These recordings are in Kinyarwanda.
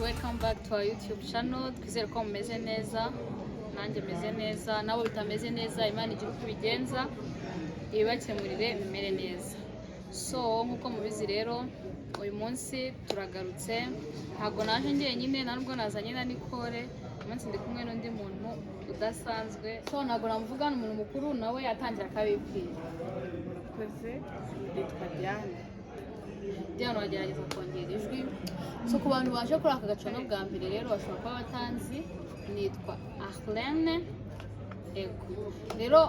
welcome back to our YouTube channel. Twizere ko mumeze neza, nanjye meze neza, nabo bitameze neza, Imana igira uko ibigenza ibakemurire bimere neza. So nkuko mubizi rero uyu munsi turagarutse, ntago naje njyenyine, ntabwo nazanye na Nicole, umunsi ndi kumwe n'undi muntu udasanzwe. So ntago namuvugana umuntu mukuru, nawe yatangira akabibwira. Koze yitwa Diane wagerageza kongera ijwi. So ku bantu baje kuri aka gacano bwa mbere rero bashobora kuba batanzi, nitwa Arlene. Ego rero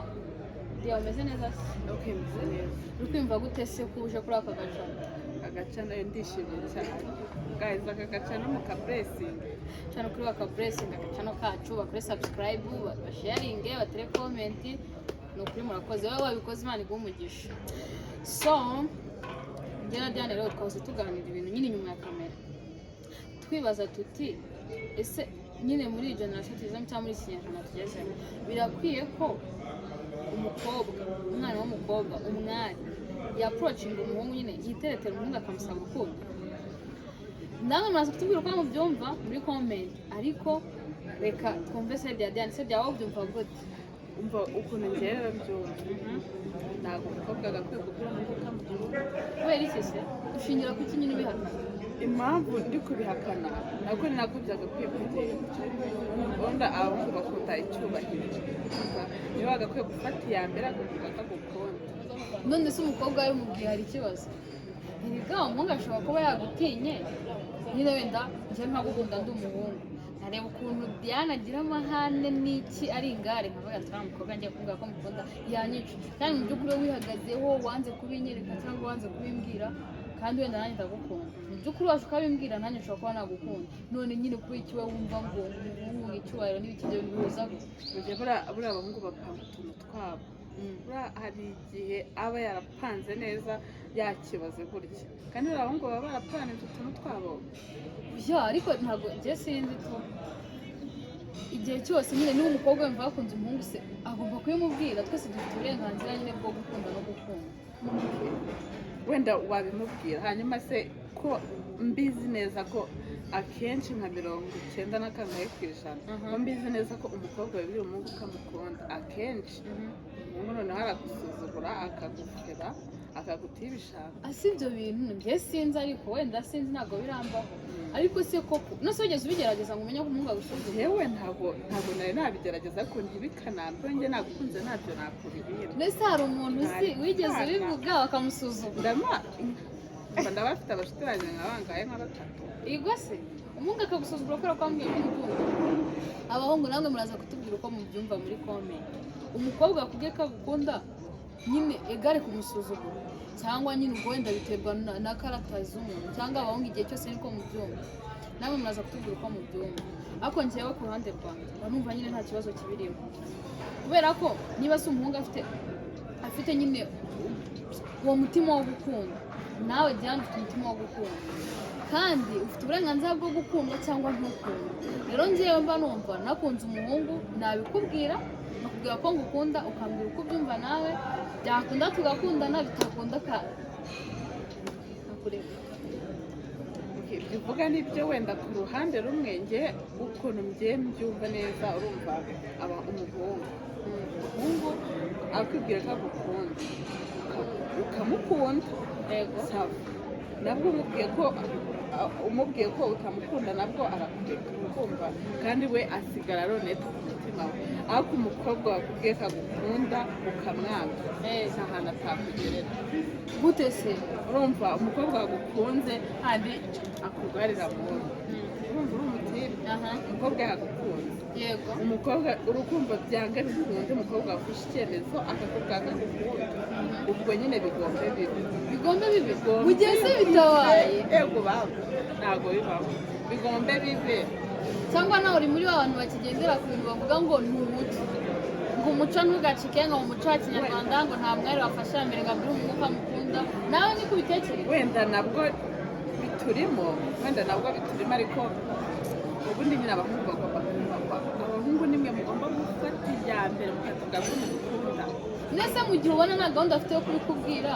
Diane umeze neza se? Okay, meze neza. Uri kwimva gute se ko uje kuri aka gacano? Agacano ndishimye cyane. Guys, aka gacano mu ka blessing. Cyane kuri aka blessing, agacano kacu bakore subscribe, basharing, batere comment. No kuri murakoze, wowe wabikoze Imana iguhe umugisha. So njye na Diane rero twose tuganira ibintu nyine inyuma ya kamera, twibaza tuti ese nyine muri generation tuzamo cyangwa muri kinyarwanda tugezemo birakwiye ko umukobwa, umwana w'umukobwa, umwari yaapproachinga umuhungu nyine yiteretera umuhungu akamusaba urukundo? Namwe muraza kutubwira uko mubyumva muri comment, ariko reka twumve se Diane, se byawe byumva gute? Umva ukuntu ngera byumva. Ntago umukobwa agakwiye gukora mu kamugira. Kubera iki se? Ushingira ku kinyine bihakana? Impamvu ndi kubihakana ntabwo nako byagakwiye kugenda. Onda ahubwo bakunda icyubahiro. Niba agakwiye gufata iya mbere akavuga akagukunda. None se umukobwa we mubwiye hari ikibazo? Erega umuhungu ashobora kuba yagutinye, nyine wenda njye nkagukunda ndi umuhungu, nareba ukuntu Diane agira amahane n'iki ari ingare, nkavuga ati umukobwa ngiye kuvuga ko mukunda yanyica, kandi mu by'ukuri wihagazeho wanze kubinyereka cyangwa wanze kubimbwira, kandi wenda nanjye ndagukunda. Mu by'ukuri waje ukabimbwira nanjye nshobora kuba nagukunda, none nyine kuri iki we wumva ngo umuhungu icyubahiro n'ibiki byo bihuza gute? Buriya abahungu bapanga utuntu twabo. Hari igihe aba yarapanze neza yakibaze gutya, kandi abahungu baba barapanze utuntu twabo. Ya ariko ntabwo njye sinzi to igihe cyose nyine niba umukobwa wumva yakunze umuhungu se agomba kubimubwira. Twese dufite uburenganzira nyine bwo gukunda no gukunda. Wenda wabimubwira hanyuma se ko mbizi neza ko akenshi nka 99% ko mbizi neza ko umukobwa wabiri umuhungu ukamukunda akenshi umuhungu noneho aragusuzugura akagufera akaguta ibishaka. Asi ibyo bintu njye sinzi, ariko wenda sinzi ntabwo birambaho. Ariko se koko nose wigeze ubigerageza ngo umenye ko umuhungu agusuzugura? Yewe ntabwo nari nabigerageza ko ntibikanambe njye nagukunze ntabyo nakubibira. Mbese hari umuntu uzi wigeze ubivuga bakamusuzugura? Mba bafite abashuti banjye nkabangaye nka batatu. Igwa se umuhungu akagusuzugura kubera ko wambwiye ko umukunda? Abahungu namwe muraza kutubwira uko mubyumva muri comment. Umukobwa akubwiye ko agukunda nyine egare kumusuzugura, cyangwa nyine ubwo wenda biterwa na character z'umuntu, cyangwa abahungu igihe cyose niko mubyumva. Namwe muraza kutubwira uko mubyumva. Ariko njyewe ku ruhande rwanjye numva nyine nta kibazo kibirimo, kubera ko niba se umuhungu afite nyine uwo mutima wo gukunda, nawe Diane ufite umutima wo gukunda, kandi ufite uburenganzira bwo gukunda cyangwa ntukunda. Rero njyewe mba numva nakunze umuhungu nabikubwira, nakubwira ko ngukunda ukambwira uko ubyumva nawe, byakunda tugakundana, bitakunda nakureka. Bivuga nibyo wenda ku ruhande rumwe njye ukuntu mbyumva neza. Urumva umuhungu akubwira ko agukunda ukamukunda, yego sawa, nabwo umubwiye ko utamukunda nabwo arakureka ukumva, kandi we asigara aroneta ku mutima we. ariko umukobwa wakubwiye ko agukunda ukamwanga nta hantu atakugerera. Gute se? Urumva umukobwa wagukunze kandi akugarira mu nda, urumva uri umutipe, umukobwa yagukunze, yego umukobwa urukumva byanga bikunze, umukobwa wafashe icyemezo akakubwira ko agukunda, ubwo nyine bigombe bibi mu gihe se bitabaye. Yego baba ntabwo bibaho, bigombe bibe. Cyangwa nawe uri muri ba bantu bakigendera ku bintu bavuga ngo ni umuco, ngo umuco ntugacike, ngo umuco wa kinyarwanda ngo nta mwari wafasha mbere ngo abwire umwuka mukunda. Nawe niko ubitekereza? Wenda nabwo biturimo, ariko ubundi nyine abahungu bagomba kubakwa. Abahungu nimwe mugomba gufata iya mbere mukavuga ko mukunda. Nese mu gihe ubona nta gahunda afite yo kubikubwira,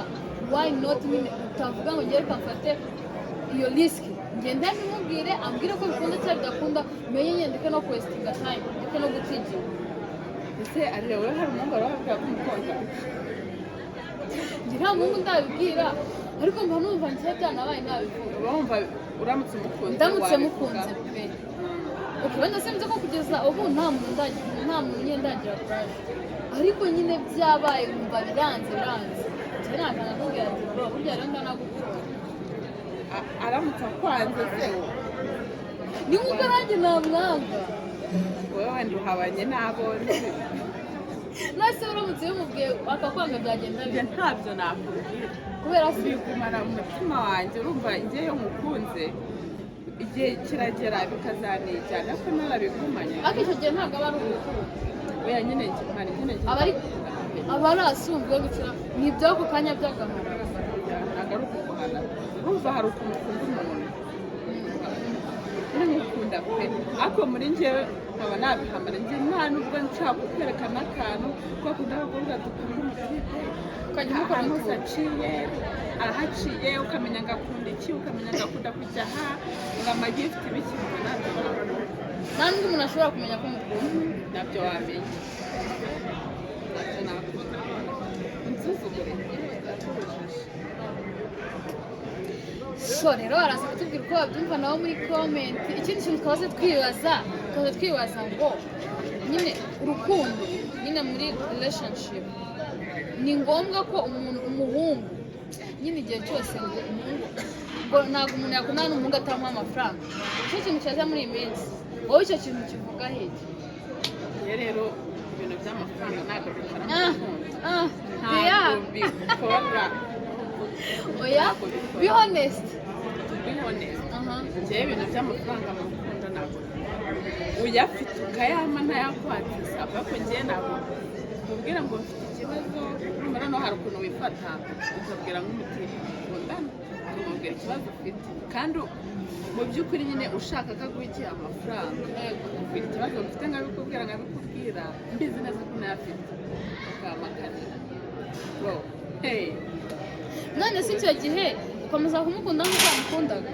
why not nyine utavuga ngo ngiye reka mfate iyo risk ngenda nimubwire ambwire ko bikunda cyangwa bidakunda menye nyendeke no kwestinga time ndeke no gutigira ese ari wowe hari umuhungu wari wabwira ko umukobwa njye nta muhungu ndabibwira ariko mba numva njye byanabaye nabivuga uba wumva uramutse umukunze ndamutse mukunze pe wenda sinzi ko kugeza ubu nta muntu nyine ndagira crush ariko nyine byabaye nkumva biranze njye ntabwo nakubwira ati bro burya rero ndanagukunda aramutse akwanze se ni nk'uko nanjye namwanga wowe wenda uhabanye n'abo nase uramutse bimubwiye akakwanga byagenda ibyo ntabyo nakubwira kubera ko bigumana mu mutima wanjye urumva njye iyo mukunze igihe kiragera bikazanijyana ariko narabigumanye ariko icyo gihe ntabwo aba ari urukundo oya nyine aba ari asumbuye gukira ni iby'ako kanya by'agamaro ntabwo ari ukuguhana urumva hari ukuntu ukunda umuntu nk'ukunda pe ariko muri njyewe nkaba nabihamara njye nta nubwo nshaka kukwerekana akantu ko akunda kuvuga dukunda umutipe ukajya umukora hose aciye arahaciye ukamenya ngo akunda iki ukamenya ngo akunda kujya aha ngo amagi ifite ibiki ntabyo nta n'undi umuntu ashobora kumenya ko mukunda nabyo wamenya nabyo nakunda insuzugure so rero baraza kutubwira uko babyumva nabo muri comment ikindi kintu twaze twibaza ngo nyine urukundo nyine muri relationship ni ngombwa ko umuhungu nyine igihe cyose ngo umuhungu ngo ntabwo umuntu yakundana n'umuhungu atamuha amafaranga icyo kintu cyaza muri iyi minsi wowe icyo kintu kivuga heke rero ibintu by'amafaranga ntabwo bikora ntabwo bikora oya be honest njyewe ibintu by'amafaranga mu rukundo ntabwo uyafite ukayama ntayakwatisa ariko njyewe ntabwo ukubwira ngo mfite ikibazo urumva noneho hari ukuntu wifata ukabwira nk'umuti ukundana ukamubwira ikibazo ufite kandi mu by'ukuri nyine ushaka ko aguha igihe amafaranga ufite ikibazo ufite nkabikubwira mbizi neza ko unayafite ukamakanira none si icyo gihe ukomeza kumukunda nk'uko wamukundaga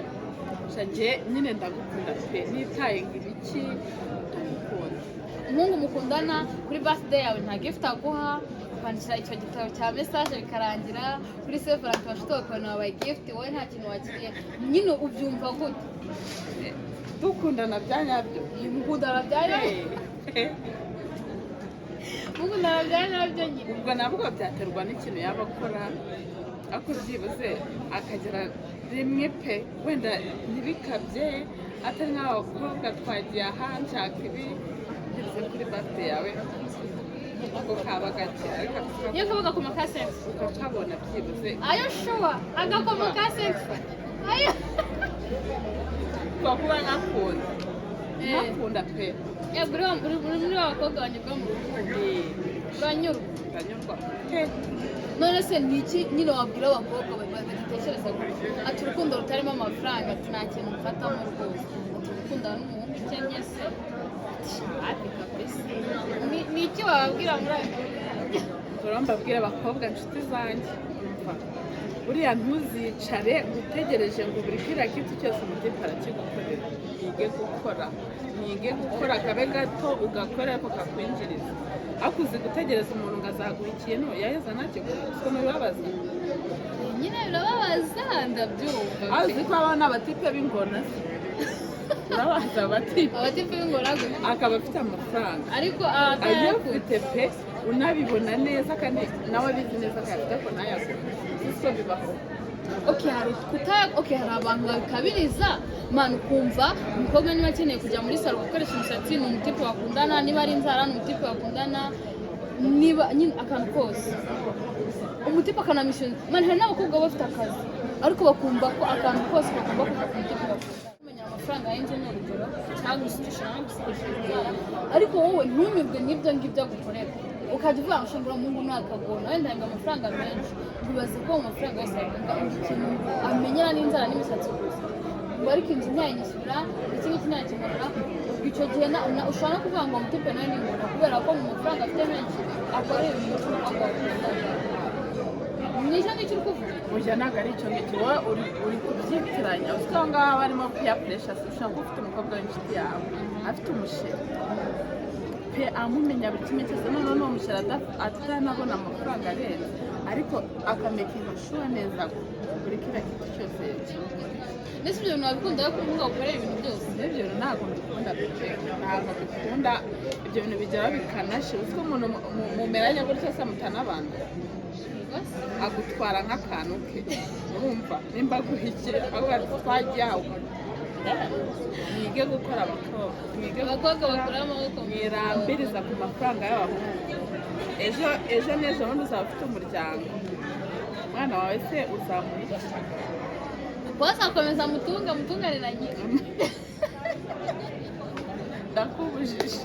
njye nyine ndagukunda pe nitaye ngo ibiki ndagukunda umuhungu mukundana kuri birthday yawe nta gift aguha kwandikira icyo gitabo cya message bikarangira kuri Saint Valentin bashobora kubona wabaye gift wowe nta kintu wakiriye nyine ubyumva gute dukundana bya nyabyo mukundana bya nyabyo mukundana bya nyabyo nyine ubwo nabwo byaterwa n'ikintu yaba akora ariko byibuze akagera rimwe pe wenda ntibikabye atari nk'abakobwa twagiye aha nshaka ibi ngeze kuri birthday yawe ako kaba gake ariko iyo kabaga ku makasex ukakabona byibuze ayo shuwa agakoma kasex ayo kuba nkakunda pe buri muri abakobwa banyurwa mu rukundo uranyurwa none se ni iki nyine wabwira abakobwa bagitekereza ati urukundo rutarimo amafaranga ati nta kintu mfatamo rwose ati gukundana n'umuhungu ukennye se ati kabisa ni iki wababwira muri ayo makuru mbabwira abakobwa inshuti zanjye buriya ntuzicare utegereje ngo buri kiriya kintu cyose umutima arakigukorera nige gukora akabe gato ugakora ariko kakwinjiriza ariko uzi gutegereza umuntu ngo azaguha ikintu yaheza ntakiguhe ukuntu bibabaza nyine birababaza ndabyumva azi ko abana abatipe b'ingona urabaza abatipe b'ingona akaba afite amafaranga ariko ayafite pe unabibona neza kandi nawe abizi neza ko ayafite ko ntayagure siko bibaho hari abantu babikabiriza manu ukumva umukobwa niba akeneye kujya muri salo gukoresha umusatsi ni umutipe bakundana niba ari inzara ni umutipe bakundana niba nyine akantu kose umutipe akanamishyura mani hari n'abakobwa bafite akazi ariko bakumva ko akantu kose bagomba kuva ku mutipe bakundana kumenya amafaranga y'inzu ni urugero cyangwa gusigisha ariko wowe ntunyurwe n'ibyo ngibyo agukorera ukajya uvuga ngo ushobora mungu ntakagona wenda ngo amafaranga menshi bibaze ko mu mafaranga yose agomba ikintu amenyera n'inzara n'imisatsi gusa ngo ariko inzu ntayinyishyura iki ngiki ntakimarira icyo gihe ushobora no kuvuga ngo umutipe nawe ni ngombwa kubera ko mu mafaranga afite menshi akorera ibintu agakunda ni icyo ngicyo uri kuvuga oya ntabwo ari icyo ngicyo wowe uri kubyitiranya uzi ko aho ngaho barimo peer pressure ushobora kuba ufite umukobwa w'inshuti yawe afite umusheri pe amumenya buri kimwe cyose noneho n'uwo musheri atanabona amafaranga arenze ariko akamekinga shuwa neza buri kiriya kintu cyose ndetse ibyo bintu wabikunda ko uvuga ukorera ibintu byose ibyo bintu ntabwo mbikunda ntabwo mbikunda ibyo bintu bigeraho bikanashe uzi ko umuntu mumeranye gutya se mutanabana agutwara nk'akantu ke urumva nimba aguhikiye avuga ati twagiye aho mwige gukora abakobwa bakorera amaboko mwirambiriza ku mafaranga y'abahungu ejo n'ejo bundi uzaba ufite umuryango umwana wawe se uzamuha wazakomeza mutungane na nyina ndakubujije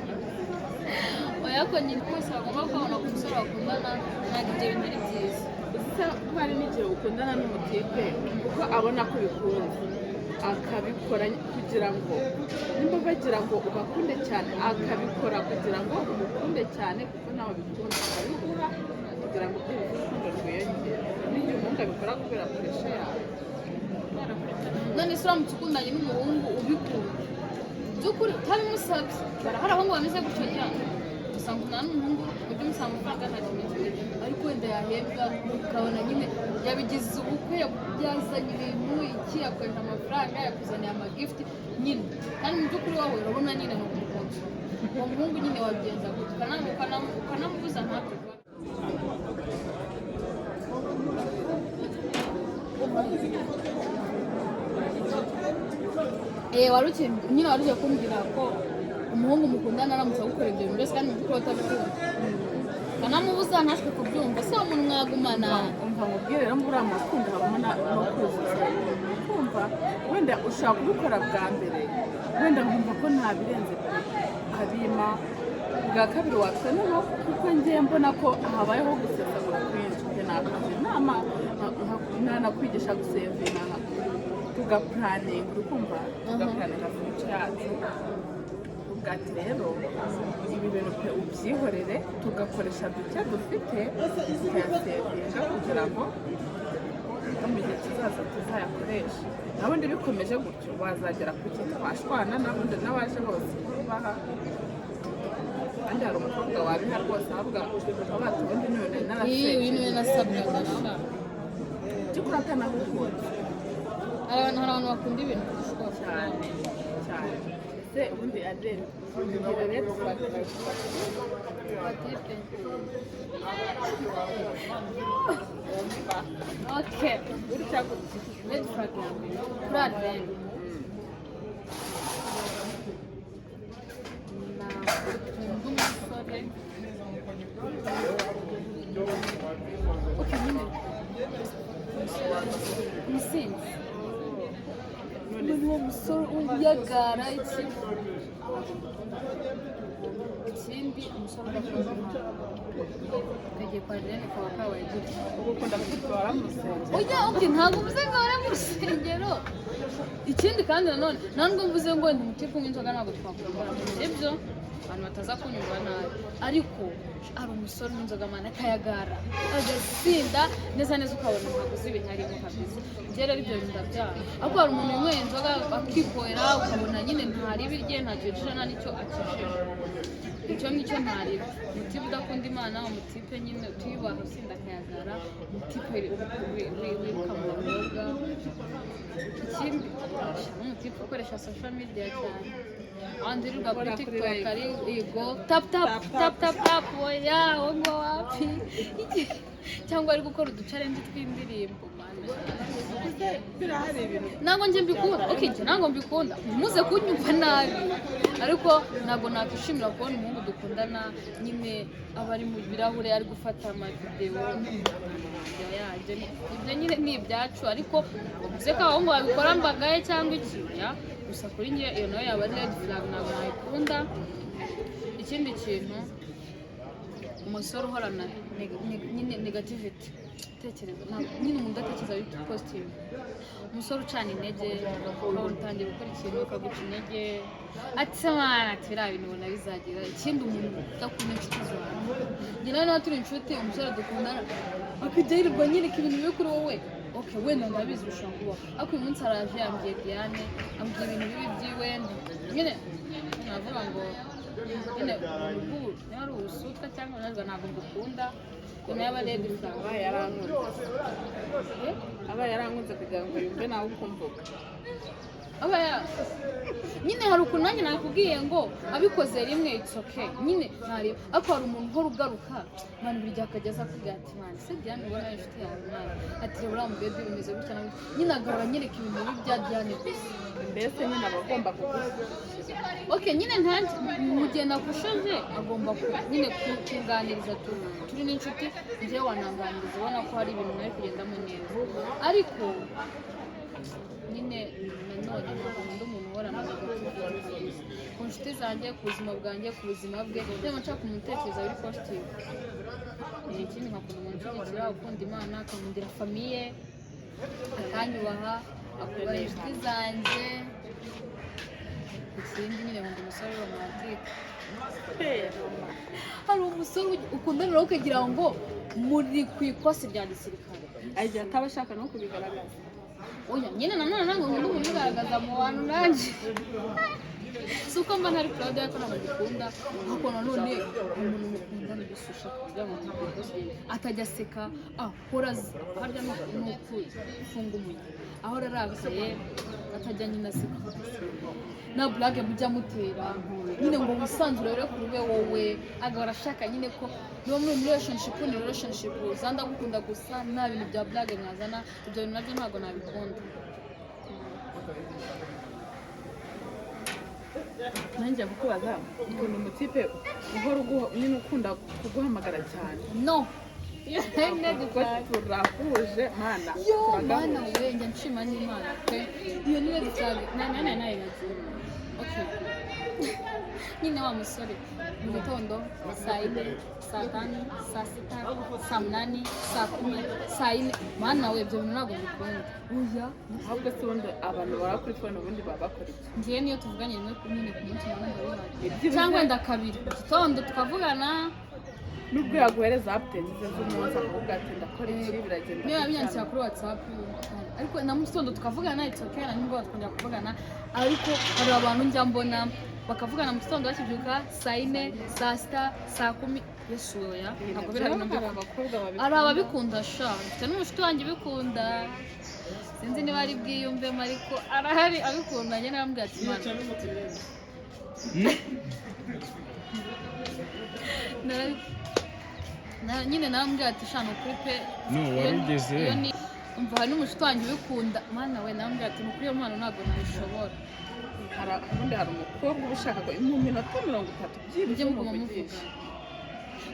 oya ko nyine rwose bagomba kubona ku musore bakundana ntabwo ibyo bintu ari byiza gusa ko hari n'igihe ukundana n'umutipe kuko abona ko bikunze akabikora kugira ngo nimba bagira ngo ubakunde cyane akabikora kugira ngo umukunde cyane kuko nawe bikunda akabikora kugira ngo urukundo rwiyongere n'igihe umuhungu abikora kubera puresha yawe none se uramutse ukundanye n'umuhungu ubikunda by'ukuri utabimusabye barahari abahungu bameze gutyo cyane usanga umwana n'umuhungu ujya umusaba amafaranga nta kimenyetso ariko wenda yahembwa ukabona nyine yabigize ubukwe yazanye ibintu iki yakoresha amafaranga yakuzaniye amagifuti nyine kandi mu by'ukuri wowe urabona nyine ni ukumukunzi uwo muhungu nyine wabigenza gutya ukanamubuza ntabwo wari ugiye kumbwira ko umuhungu mukundana aramutse agukora ibyo bintu byose kandi mu by'ukuri utabikunda ukanamubuza ntashwe kubyumva se uwo muntu mwagumana umva mubwire rero muri aya makunda habamo no kuzuza kumva wenda ushaka kubikora bwa mbere wenda nkumva ko ntabirenze pe kabima bwa kabiri watwe noneho kuko ngiye mbona ko habayeho gusesagura kwinshi njye nakaje inama nanakwigisha gusevinga tugapuraninga urukumva tugapuraninga future yacu ubwati rero ibi bintu pe ubyihorere tugakoresha duke dufite tukayasevinga kugira ngo no mu gihe kizaza tuzayakoreshe nabundi bikomeje gutyo wazagera ku kintu twashwana nabundi n'abaje bose baha kandi hari umukobwa wabiha rwose ahabwa abati ubundi niwe niwe nasabwaga by'ukuri atanagukunze hari abantu bakunda ibintu cyane cyane se ubundi adere kugira rero okay uri cyangwa red flag kuri advent umusore okay nyine umusinzi uwo musore uyagara ikindi umusore udakoze kagiye kwa Adrien kaba kabaye gutya ubu ukunda kwitwara mu rusengero ujya uti ntabwo mvuze ngo wari mu rusengero ikindi kandi nanone ntabwo mvuze ngo ndi umuti kunywa inzoga ntabwo twakundana ibyo abantu bataza kunyumva nabi ariko ari umusore n'inzoga mana akayagara agasinda neza neza ukabona ntabwo uzi ibintu arimo kabisa njye rero ibyo bintu ndabyara ariko hari umuntu winyweye inzoga akikorera ukabona nyine ntaribi rye ntacyo yicira nta n'icyo akishije icyo ngicyo ntaribi umutipe udakunda imana umutipe nyine utiyubaha usinda akayagara umutipe wiruka mu bakobwa ikindi umutipe ukoresha social media cyane abandi uririrwa kuri tiktok ari igo tap oya ngo wapi cyangwa ari gukora uducarenzi tw'indirimbo ntabwo njye mbikunda ntabwo mbikunda muze kunyumva nabi ariko ntabwo nakwishimira kubona umuhungu dukundana nyine aba ari mu birahure ari gufata amavidewo ibyo nyine ni ibyacu ariko uvuze ko abahungu babikora mbagaye cyangwa iki gusa kuri njye iyo nawe yaba ari red flag ntabwo nayikunda ikindi kintu umusore uhorana nyine negativity tekereza nyine umuntu udatekereza ari positive, umusore ucana intege ukabona utangiye gukora ikintu ukaguca intege ati samana ati biriya bintu ubona bizagira ikindi umuntu udakunda inshuti zawe njye nawe nawe turi inshuti umusore dukundana akajya yirirwa nyereka ibintu biri kuri wowe okay wenda ndabizi bishobora kubaho ariko uyu munsi araje yambwiye Diane ambwira ibintu bibi byiwe nyine navuga ngo nyine ubu yari ubusuka cyangwa ntabwo ngukunda ngo yaba redi flag aba yarankunze kugira ngo yumve nawe ukumvuga nyine hari ukuntu nanjye nakubwiye ngo abikoze rimwe it's okay nyine ntareba ariko hari umuntu uhora ugaruka mani buri gihe akajya aza akubwira ati mani se Diane ubona inshuti yawe mani ati reba uriya mubebe bimeze gutya na gutya nyine agahora anyereka ibintu bibi bya Diane gusa mbese nyine aba agomba kuguha okay nyine ntanjye mu gihe nakushaje agomba nyine kuganiriza turi n'inshuti njyewe wananganiriza ubona ko hari ibintu nari kugendamo neza ariko nyine nanone nkunda umuntu uhorana negativity ku nshuti zanjye ku buzima bwanjye ku buzima bwe niba nshaka umutekereza uri positive ikindi nkakunda umuntu ushyigikira ukunda Imana akamundira famiye akanyubaha akubaha inshuti zanjye ikindi nyine nkunda umusore romantike hari umusore ukundana nawe ukagira ngo muri ku ikosi rya gisirikare agiye ataba ashaka no kubigaragaza oya nyine nanone ntabwo nkunda umuntu ubigaragaza mu bantu nanjye si uko mba ntari proud y'uko ntabwo mbikunda ariko nanone umuntu mukundana bisusha kugira ngo ntabwo atajya aseka ahora harya no kufunga umunwa ahora arakaye atajya nyine aseka na blague mujya mutera nyine ngo wisanzure rero kurube wowe agahora ashaka nyine ko niba muri relationship uzanda gukunda gusa nta bintu bya blague mwazana ibyo bintu nabyo ntabwo nabikunda nanjye kukubaza ukuntu umutipe uhora nyine ukunda kuguhamagara cyane no turahuje mana yo mana we njya nshima n'Imana pe iyo niwe dusanga nayo okay nyine wa musore mu gitondo saa 4 saa 5 saa 6 saa 8 saa 10 saa 4 mana we ibyo bintu ntabwo mbikunda oya ahubwo se ubundi abantu baba kuri phone ubundi baba bakora iki ngiye niyo tuvuganye rimwe nyine ku munsi w'umwaka cyangwa wenda kabiri mu gitondo tukavugana nubwo yaguhereza update z'umunsi akavuga ati ndakora iki biragenda niyo yabinyandikira kuri WhatsApp ariko na mu gitondo tukavugana it's okay na nimba twongera kuvugana ariko hari abantu njya mbona bakavugana mu gitondo bakibyuka saa 4 saa 6 saa 10 yesu oya ntabwo ari ababikunda sha mfite n'umushuti wanjye ubikunda sinzi niba ari bwiyumvemo ariko arahari abikunda njye narambwira ati mana nyine narambwira ati shano kuri pe warugeze umva hari n'umushuti wanjye ubikunda mana we narambwira ati nukuri iyo mwana ntabwo nabishobora ubundi hari umukobwa uba ushaka ko mu minota 30 byibuze muvuga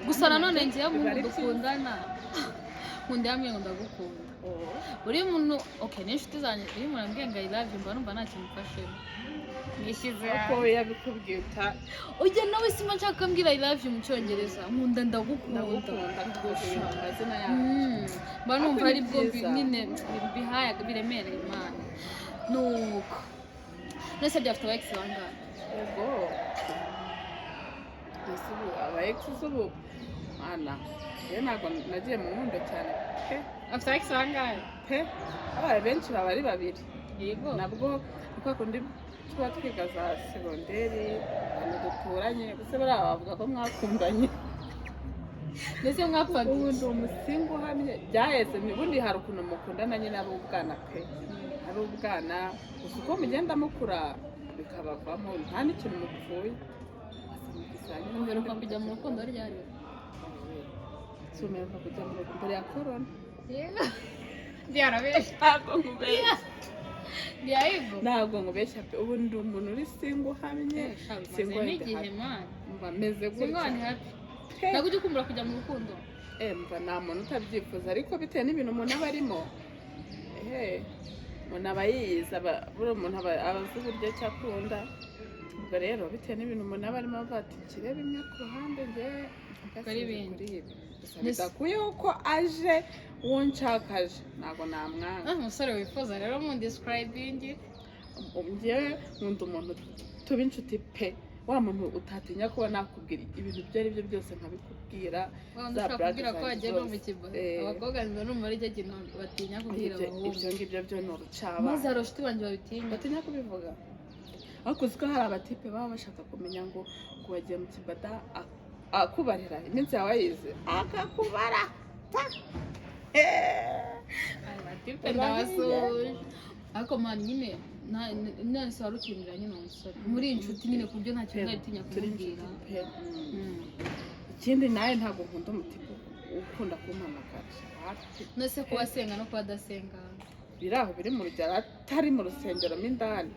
gusa nanone ngiye mu dukundana nkunda yamwe ngo ndagukunda buri muntu okay n'inshuti zanjye iyo umuntu ambwiye ngo I love you mba numva nta kintu mfashemo nishyize ko yabikubwiye ujya nawe sima nshaka mbwira I love you mu cyongereza nkunda ndagukunda rwose amazina yawe mba numva ari bwo nyine bihaye biremereye Imana nuko nese byafite aba ex bangahe yego aba ex z'ubu mana yewe ntabwo nagiye mu nkundo cyane pe afite ex bangahe pe abaye benshi baba ari babiri yego nabwo kuko kundi tuba twiga za segonderi abantu duturanye gusa bariya bavuga ko mwakundanye ndetse mwapfaga ubundi umusinga uhamye byaheze ubundi hari ukuntu mukundana nyine ari ubwana pe ari ubwana gusa uko mugenda mukura bikabavamo nta n'ikintu mupfuye mperuka kujya mu rukundo ryari sumeruka kujya mu rukundo mbere ya korona byarabeshya ntabwo nkubeshya byayego ntabwo nkubeshya pe ubu ndi umuntu uri singa uhamye singo n'igihe man meze gutya singo ni happy ntabwo ujya ukumbura kujya mu rukundo mva nta muntu utabyifuza ariko bitewe n'ibintu umuntu aba arimo umuntu aba yiyiza buri umuntu aba azi uburyo cyakunda ubwo rero bitewe n'ibintu umuntu aba arimo avuga ati kirebe imwe ku ruhande njye kuri bindi gusa bidakuyeho ko aje uwo nshakaje ntabwo namwanga. Umusore wifuza rero mu describing njyewe nkunda umuntu tuba inshuti pe, wa muntu utatinya kuba nakubwira ibintu ibyo ari byo byose nkabikubwira. kubwira ko wagiye no mu kigo abakobwa niba numva ari cyo kintu batinya kubwira abahungu. Ibyo ngibyo byo ni urucaba, maze hari abashuti banjye batinya kubivuga. Ariko uzi ko hari abatipe baba bashaka kumenya ngo wagiye mu kibada akubarira iminsi yawe yize akakubara abatipe ndabasuje. Ariko mani nyine none se warukindira nyine umusore muri inshuti nyine ku buryo nta kintu natinya kumubwira. Ikindi nawe ntabwo nkunda umutipe ukunda kumpamagara. Nose ko wasenga no kuba adasenga biri aho, biri mu rugero, atari mu rusengero mo indani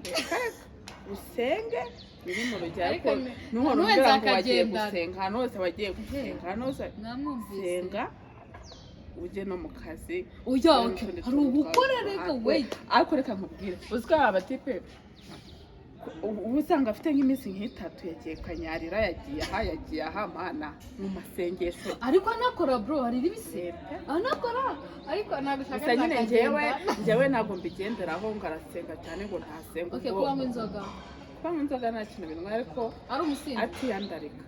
usenge, biri mu rugero. Ariko nuhora umbwira ngo wagiye gusenga ahantu hose, wagiye gusenga ahantu hose, senga ujye no mu kazi. hari ubukora reka wait. Ariko reka nkubwire, uzi ko abatipe ubu usanga afite nk'iminsi nk'itatu yagiye kanyarira, yagiye aha mana mu masengesho. Ariko anakora bro, hari ibise anakora, ariko ntabwo ushaka nyine njyewe ntabwo mbigenderaho ngo arasenga cyane ngo ntasenga. Okay, kuba mu inzoga nta kintu binwa, ariko ari umusinzi atiyandarika.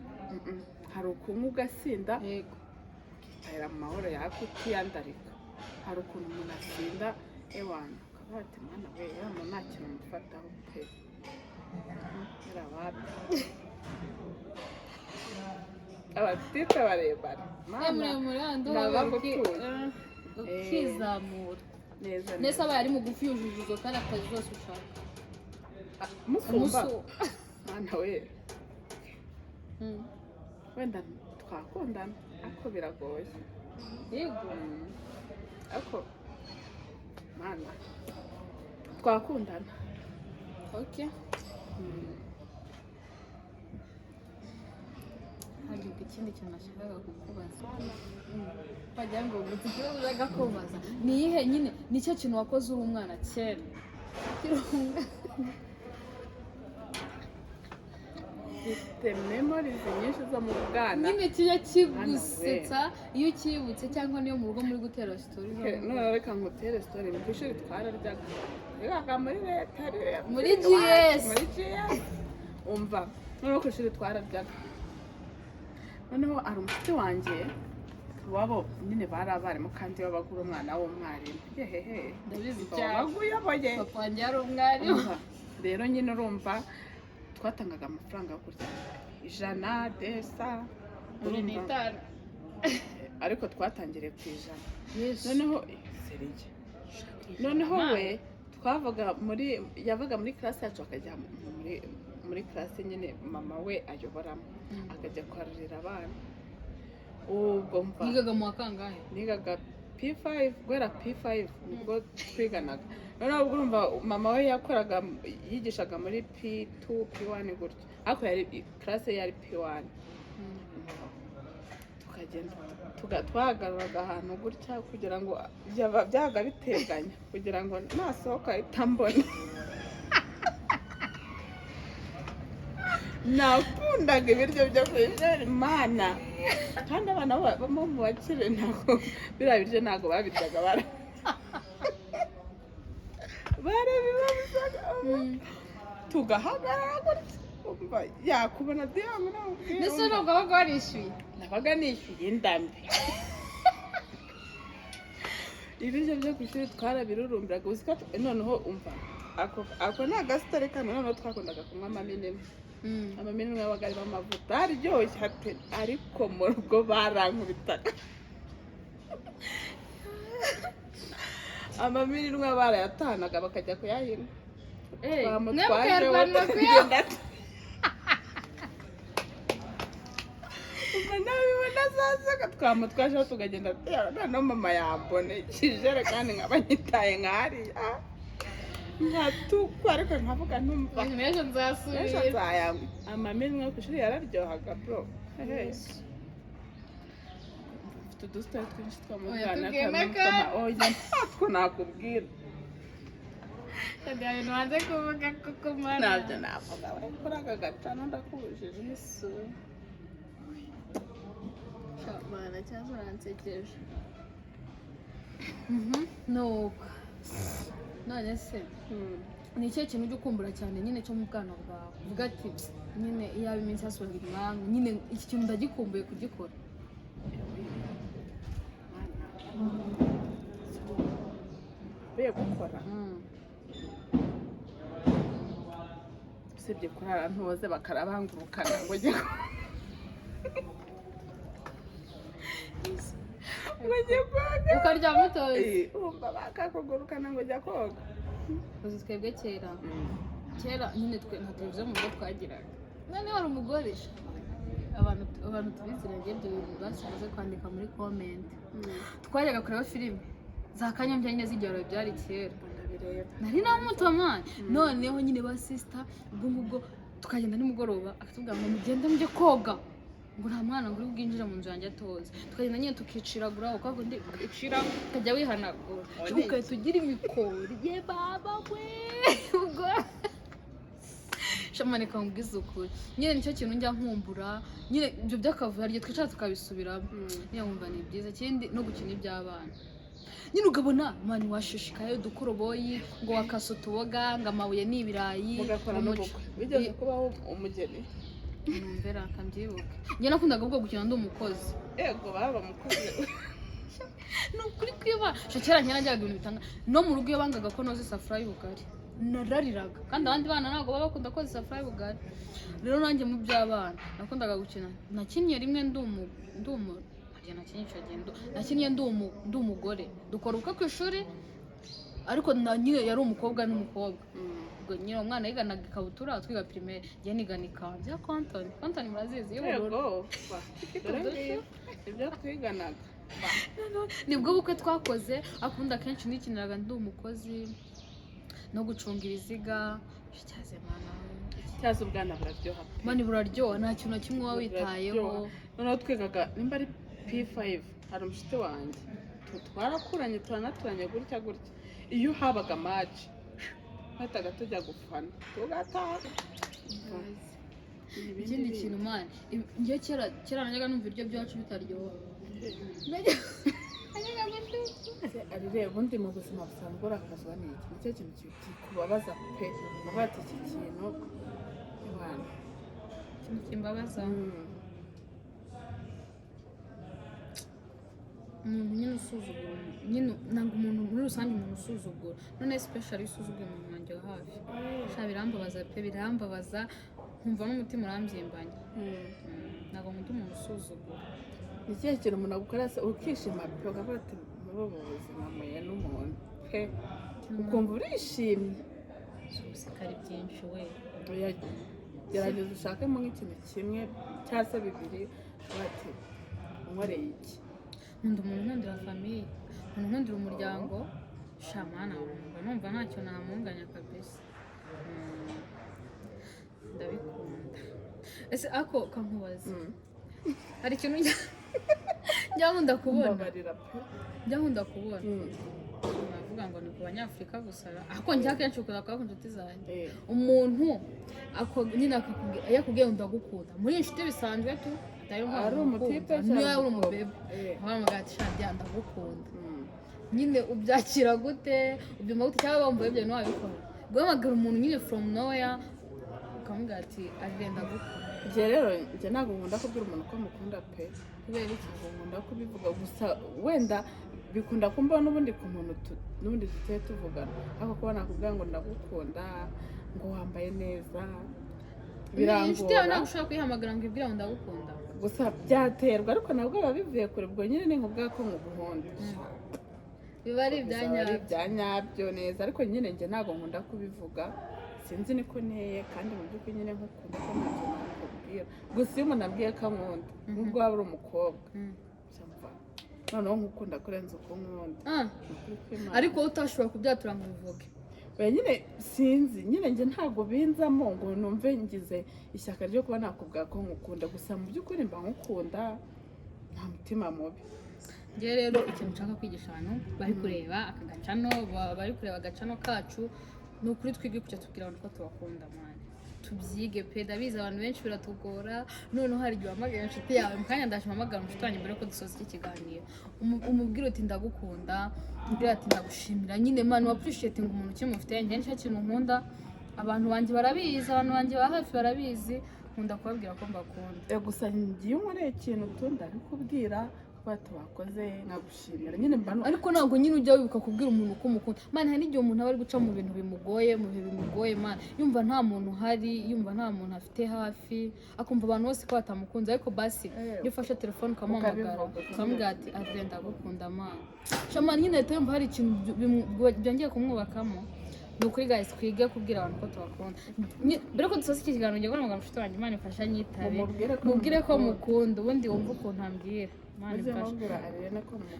Hari ukunywa ugasinda ukitahira mu mahoro yawe utiyandarika. Hari ukuntu umuntu asinda ewana akavuga ati mwana we yama nta kintu mufataho pe. Abatipe barebare ukizamura neza, aba ari mugufi yujuje izo kandi akazi zose ushaka. Musumba mwana we wenda twakundana ariko biragoye. Yego ariko mwana twakundana. Okay. Hari ikindi kintu nashakaga kukubaza. Wagira ngo uzi ikibazo uzaga kubaza ni iyihe nyine nicyo kintu wakoze uri umwana kera kirunga. Mfite memories nyinshi zo mu bwana nyine kijya kigusetsa iyo ukibutse, cyangwa niyo mu rugo muri gutera story. None reka ngutere story. Mu ishuri twararyaga muri leta, muri GS umva, noneho ku ishuri twararyaga. Noneho ari umushuti wanjye wabo nyine bari abarimu kandi babagura umwana w'umwarimu. Hehehe ndabizi cyane, waguyoboye papa wanjye ari umwarimu. Rero nyine urumva twatangaga amafaranga yo kurya 100 desa ariko twatangiriye ku 100. Noneho we yavaga muri class yacu akajya muri class nyine mama we ayoboramo, akajya kwarurira abana. Ubwo mva nigaga mu kangahe? Nigaga P5, gwera P5 nibwo twiganaga. Noneho ubwo urumva mama we yigishaga muri P2 P1 gutyo, ariko yari class yari P1. Tukagenda twahagararaga ahantu gutya kugira ngo byaga biteganya kugira ngo nasohoka itambona. Nakundaga ibiryo byo kwishuri mana, kandi abana bo mu bakire ntabwo biriya biryo ntabwo babiryaga barabibabuzaga. Tugahagarara gutya umva yakubona diyamu namubwira. Mbese ntabwo wabaga warishyuye? Nabaga nishyuye indambi. Ibiryo byo ku ishuri twarabirurumbiraga. Uzi ko noneho umva ako ni agasitari kamwe. Noneho twakundaga kunywa amaminini. Amaminini yabaga arimo amavuta aryoshye ate, ariko mu rugo barankubitaga. Amaminini barayatahanaga bakajya kuyahinga. Twamutwaje kugenda nabibona zazaga twamutwajeho tukagenda. Noneho mama yambone ikijerekani nkaba nyitaye nkahariya nkatukwa, ariko nkavuga ntumva ejo nzasubira. Amaminwa ku ishuri yararyohaga bro. Mfite udusitari twinshi twamujyana two nakubwira. Ibintu wanze kuvuga kuko mana ntabyo navuga, kuri aka gacano ndakubujije. Imana cyangwa uransekeje. Nuko none se ni ikihe kintu ujya ukumbura cyane nyine cyo mu bwana bwawe uvuga ati nyine iyaba iminsi yasubiraga inyuma nyine iki kintu ndagikumbuye kugikora? Be gukora usibye kurara ntuze bakarabangurukana ngo njye koga ukaryama utoze urumva bakakugurukana ngo jya koga. uzi twebwe kera nyine twe nta televiziyo mu rugo twagiraga, none wari umugore abantu tubiziranye ibyo bintu basigaze kwandika muri comment. Twajyaga kureba filime za Kanyombya nyine z'igiharo byari kera, nari na muto mwana. Noneho nyine ba sister ubwo ngubwo tukagenda nimugoroba akatubwira ngo mugende mujye koga, ngo nta mwana ngo uri bwinjire mu nzu yanjye atoze. Tukagenda nyine tukiciragura uko ndi icira ukajya wihanagura ukahita ugira imikori ye baba we ubwo shamaneka mubwiza ukuri. Nyine nicyo kintu njya nkumbura, nyine ibyo by'akavuyo haryo twicara tukabisubiramo. Niyo nkumva ni byiza. Ikindi no gukina iby'abana nyine ugabona mani washishikaye udukoroboyi ngo wakaso tuboga ngo amabuye n'ibirayi mugakora n'ubukwe. Bigeze kubaho umugeni numvera akambyibuka. Njye nakundaga ubwo gukina ndi umukozi. Ego baba mukozi Nukuri kwiba kera njye najyaga ibintu bitanga no mu rugo iyo bangaga ko noze isafuriya y'ubugari narariraga, kandi abandi bana ntabwo baba bakunda koza isafuriya y'ubugari. Rero nanjye mu by'abana nakundaga gukina. Nakinnye rimwe nakinnye ndi umugore dukora ubukwe ku ishuri, ariko nyine yari umukobwa n'umukobwa. Ubwo nyine umwana yiganaga ikabutura twiga primaire, njye nigana ikanzu ya kontoni murazizi y'ubururu. Ibyo twiganaga nibwo bukwe twakoze. Akunda kenshi nikiniraga ndi umukozi no gucunga ibiziga. Cyaze mana cyaza ubwana buraryoha mani buraryoha, nta kintu na kimwe waba witayeho. Noneho twigaga nimba ari P5 hari umushyitsi wanjye twarakuranye turanaturanye gutya. Iyo habaga match hataga tujya gufana tugataha. Ikindi kintu mani njye kera najyaga numva ibiryo byacu bitaryoha. Arire ubundi mu buzima busanzwe urakazwa n'iki? Nicyo kintu kikubabaza pe uvuga ati iki kintu Imana ikintu kimbabaza umuntu nyine usuzugura, nyine ntabwo umuntu muri rusange umuntu usuzugura, none especially usuzuguye umuntu wanjye wa hafi. Birambabaza pe birambabaza nkumva n'umutima urambyembanye. Ntabwo nkunda umuntu usuzugura. Ni ikihe kintu umuntu agukora se ukishima pe ukavuga ati muri ubu buzima muye n'umuntu pe ukumva urishimye? Useka ari byinshi we. Gerageza ushakemo nk'ikintu kimwe cyangwa se bibiri bati unkoreye iki. Nkunda umuntu nkundira famiye, umuntu nkundira umuryango. Shamana numva ntacyo namunganya kabisa. Ndabikunda. Ese ako kankubaza hari ikintu njya nkunda kubona navuga ngo ni ku banyafurika gusa, ariko njya kenshi ukunda kuba ku nshuti zanjye. Umuntu nyine yakubwiye ngo ndagukunda muri inshuti bisanzwe tu ari umutipe niyo yaba uri umubebe wamugaga ati sha ndagukunda. Nyine ubyakira gute? Ubyumva gute cyangwa wumva ibyo ntiwabikora? Guhamagara umuntu nyine from nowhere ukamubwira ati arenda gukunda. Njye rero njye ntabwo nkunda kubwira umuntu ko mukunda pe, kubera iki? nkunda kubivuga gusa wenda bikunda kumbaho n'ubundi ku muntu n'ubundi tuteye tuvugana, ariko kuba nakubwira ngo ndagukunda ngo wambaye neza birangora. Inshuti yawe ntabwo ushobora kuyihamagara ngo ibwira ngo ndagukunda? Gusa byaterwa, ariko nabwo biba bivuye kure. Ubwo nyine ni nkubwira ko nkugukunda biba ari ibya nyabyo neza, ariko nyine njye ntabwo nkunda kubivuga. Sinzi niko nteye, kandi mu by'ukuri nyine nkukunda ko ntacyo nakubwira. Gusa iyo umuntu abwiye ko ankunda nubwo waba uri umukobwa noneho nkukunda kurenza uko nkunda, ariko utashobora kubyatura ngo ubivuge. Nyine sinzi, nyine njye ntabwo binzamo ngo numve ngize ishyaka ryo kuba nakubwira ko nkukunda. Gusa mu by'ukuri mba nkukunda, nta mutima mubi. Njye rero ikintu nshaka kwigisha abantu bari kureba aka gacano, bari kureba agacano kacu, ni ukuri twige kujya tubwira abantu ko tubakunda mwana. tubyige pe ndabizi abantu benshi biratugora noneho hari igihe uhamagara inshuti yawe mu kanya ndaje mpamagara inshuti wanjye mbere ko dusoza iki kiganiro umubwira uti ndagukunda umbwira ati ndagushimira nyine man appreciating umuntu ukimufite njye nicyo kintu nkunda abantu banjye barabizi abantu banjye ba hafi barabizi nkunda kubabwira ko mbakunda gusa ngiye unkoreye ikintu ndabikubwira bakoze nkagushimira nyine ariko ntabwo nyine ujya wibuka kubwira umuntu ko umukunda man hari n'igihe umuntu aba ari guca mu bintu bimugoye mu bihe bimugoye man yumva nta muntu uhari yumva nta muntu afite hafi akumva abantu bose ko batamukunze ariko basi iyo ufashe telefone ukamuhamagara ukamubwira ati Adrien ndagukunda man shaman nyine leta yumva hari ikintu byongeye kumwubakamo ni ukuri guys twige kubwira abantu ko tubakunda mbere ko dusoza iki kiganiro ngiye guhamagara inshuti wanjye Imana ifasha nyitabe mubwire ko mukunda ubundi wumva ukuntu ambwira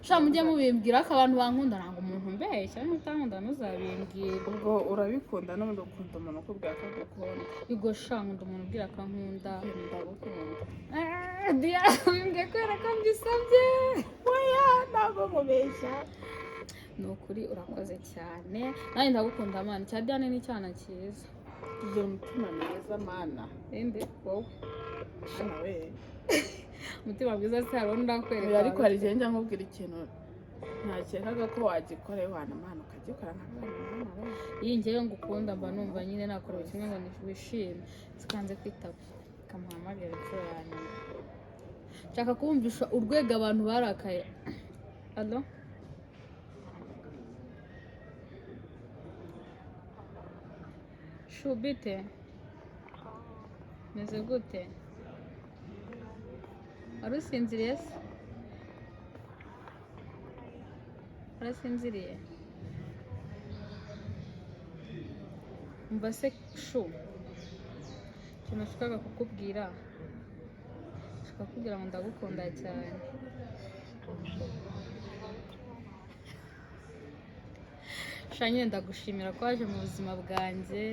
sha mujye mubimbwira ko abantu bankunda ntabwo umuntu mbeshya n'utankunda ntuzabimbwira ubwo urabikunda n'ubundi ukunda umuntu ukubwira ko agukunda bigo sha nkunda umuntu ubwira ko ankunda ndagukunda Dia bimbwiye kubera ko mbisabye oya ntabwo mubeshya ni ukuri urakoze cyane nanjye ndagukunda mana cya Diane ni icyana cyiza tugira umutima mwiza mana inde wowe shana we umutima mwiza se hari undi akwereka ariko hari igihe njya nkubwira ikintu ntakekaga ko wagikora wana mana ukagikora nk'abana iyi ngewe ngukunda mba numva nyine nakora kimwe ngo wishime zikanze kwitaba kamuhamagara inshuro ya nyuma nshaka kumvisha urwego abantu barakaye alo shubite meze gute warusinziriye se warasinziriye umva se shu ikintu nashakaga kukubwira nshaka kubwira ngo ndagukunda cyane sha nyine ndagushimira ko waje mu buzima bwanjye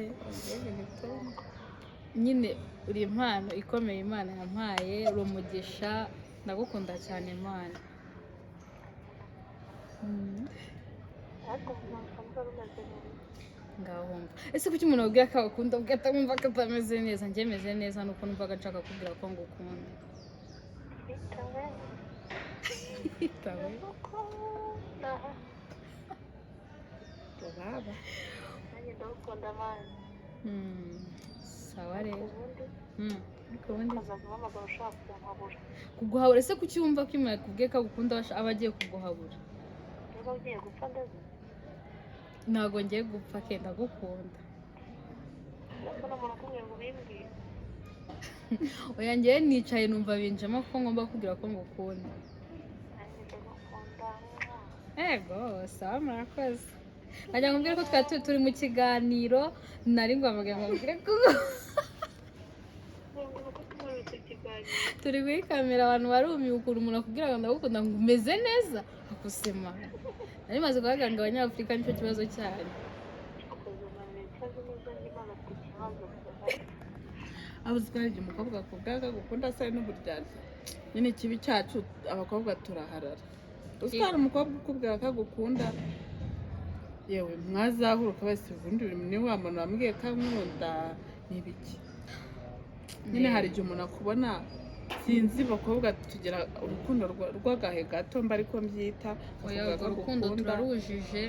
nyine uri impano ikomeye Imana yampaye uri umugisha ndagukunda cyane Imana ngaho ese kuki umuntu abwira ko agukunda ugatamwumva ko atameze neza njye meze neza nuko numvaga nshaka kubwira ko ngukunda itawe baba nanjye ndagukunda mani sawa rero ariko ubundi azaguhamagara ushaka kuguhabura kuguhabura ese kuki wumva ko Imana yakubwiye ko agukunda aba agiye kuguhabura niba ugiye gupfa ndetse ntabwo ngiye gupfa kenda gukunda ndabona umuntu akubwira ngo ubimbwire oya ngewe nicaye numva binjemo ko ngomba kubwira ko ngukunda nanjye ndagukunda ego sawa murakoze najya nkubwire ko twari turi mu kiganiro nari nguhamagaye nkubwire ko turi kuri kamera abantu barumiwe ukuntu umuntu akubwira ngo ndagukunda ngo umeze neza akusema nari maze kuvuga ngo abanyafurika nicyo kibazo cyane abuze ko hari umukobwa akubwira ko agukunda asa n'uburyarya nyine ikibi cyacu abakobwa turaharara uzi ko hari umukobwa ukubwira ko agukunda yewe mwazahuruka wese ubundi buri niwe wa muntu wambwiye ko ankunda ni ibiki nyine hari igihe umuntu akubona sinzi bakobwa tugira urukundo rw'agahe gato mba ariko mbyita urukundo turarujije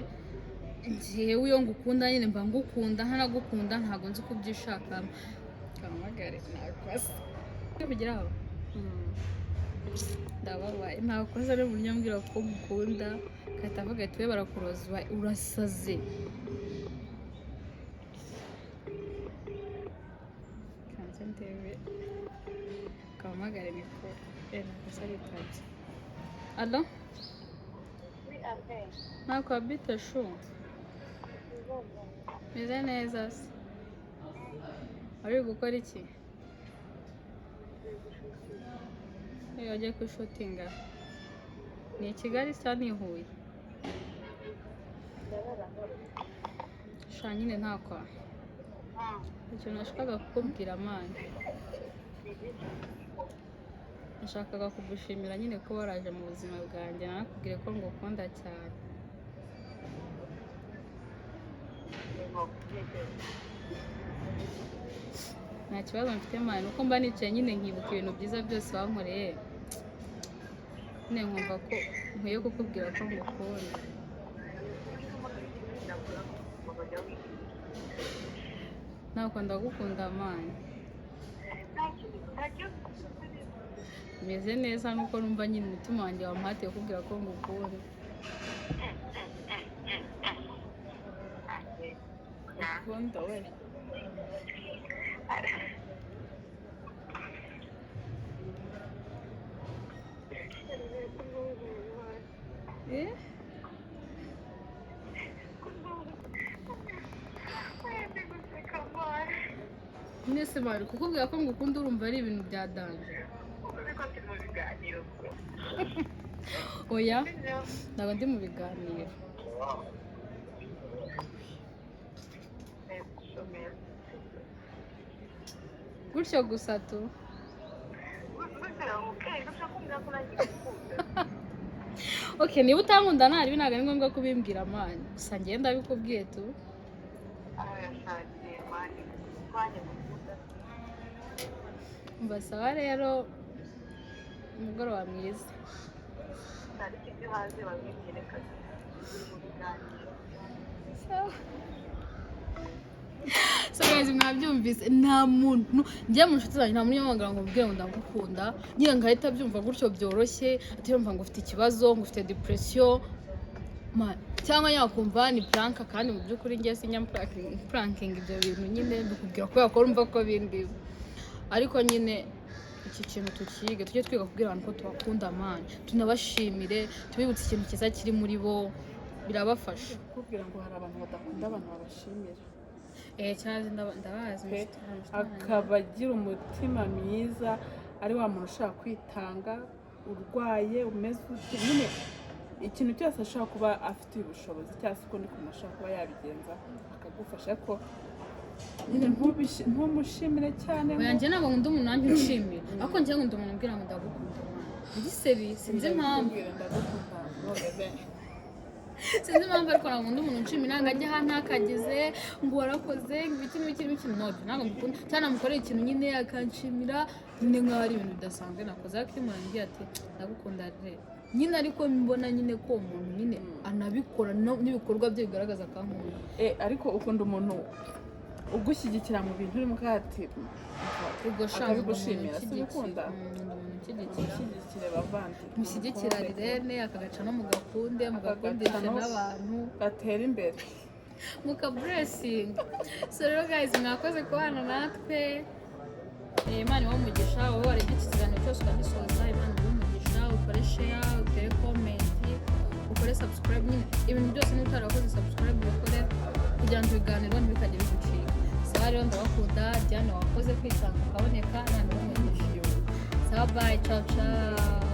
njyewe iyo ngukunda nyine mba ngukunda ntanagukunda ntabwo nzi uko ubyishakamo kamagare nakoze bigeraho ndababaye ntakoze ari uburyo ambwira ko ngukunda kahita avuga ati we barakuroza urasaze kanze ndebe kamagare niko nakoze ari tabye alo ntako abite shu meze neza se ari gukora iki iyo wagiye kwishutinga ni i Kigali cyangwa ni i Huye sha nyine ntako ikintu nashakaga kukubwira mani nashakaga kugushimira nyine ko waraje mu buzima bwanjye nanakubwire ko ngukunda cyane nta kibazo mfite mani uko mba nicaye nyine nkibuka ibintu byiza byose wankoreye nyine nkumva ko nkwiye kukubwira ko ngukunda. Ntabwo ndagukunda mani. Meze neza nuko numva nyine umutima wanjye wampatiye kukubwira ko ngukunda. ukunda we Mwese bari kukubwira ko ngukunda urumva ari ibintu bya danje. Oya ntabwo ndi mu biganiro. Gutyo gusa tu. Okay, niba utankunda ntari binaga ni ngombwa kubimbwira mani. Gusa njye ndabikubwiye tu. Mbasaba rero umugoroba mwiza. So guys, mwabyumvise nta muntu njye mu nshuti zanjye nta muntu yamagara ngo mbwire ngo ndagukunda nyine ngahita byumva gutyo byoroshye ati yumva ngo ufite ikibazo ngo ufite depression cyangwa yakumva ni prank kandi mu by'ukuri njye sinya pranking ibyo bintu nyine bikubwira ko yakora umva ko bindi ariko nyine iki kintu tukige tujye twiga kubwira abantu ko tubakunda man tunabashimire tubibutse ikintu cyiza kiri muri bo birabafasha kubwira ngo hari abantu badakunda abantu babashimira cyaje ndabazi akabagira umutima mwiza ari wa muntu ushaka kwitanga urwaye umeze ute nyine ikintu cyose ashaka kuba afite ubushobozi cyangwa se uko ashaka kuba yabigenza akagufasha ko nyine ntumushimire cyane yanjye ntabwo nkunda umuntu nanjye unshimira ariko njye nkunda umuntu umbwira ngo ndagukunda ndi sebi sinzi impamvu sinzi impamvu ariko ntabwo nkunda umuntu unshimira ntabwo ajya ahantu akageze ngo warakoze ibiki n'ibiki ntabwo mbikunda cyane namukoreye ikintu nyine akanshimira nyine nk'aho ari ibintu bidasanzwe nakoze ariko iyo umuntu ambwiye ati ndagukunda rero nyine ariko mbona nyine ko umuntu nyine anabikora n'ibikorwa bye bigaragaza akankunda ariko ukunda umuntu ugushyigikira mu bintu urimo kandi akabigushimira si ukunda umushyigikire bavandi mushyigikira Irene akagaca no mugakunde mugakundisha n'abantu gatera imbere muka blessing. So rero guys mwakoze kubana natwe Imana ibamugisha wowe warebye iki kiganiro cyose ukagisoza Imana ibamugisha ukore share ukore comment ukore subscribe nyine ibintu byose n'utarakoze subscribe ukore kugira ngo ibiganiro ntibikajye bigucika. Sawa rero ndabakunda Diane wakoze kwitanga ukaboneka nandi umugisha. Sawa bye ciao ciao.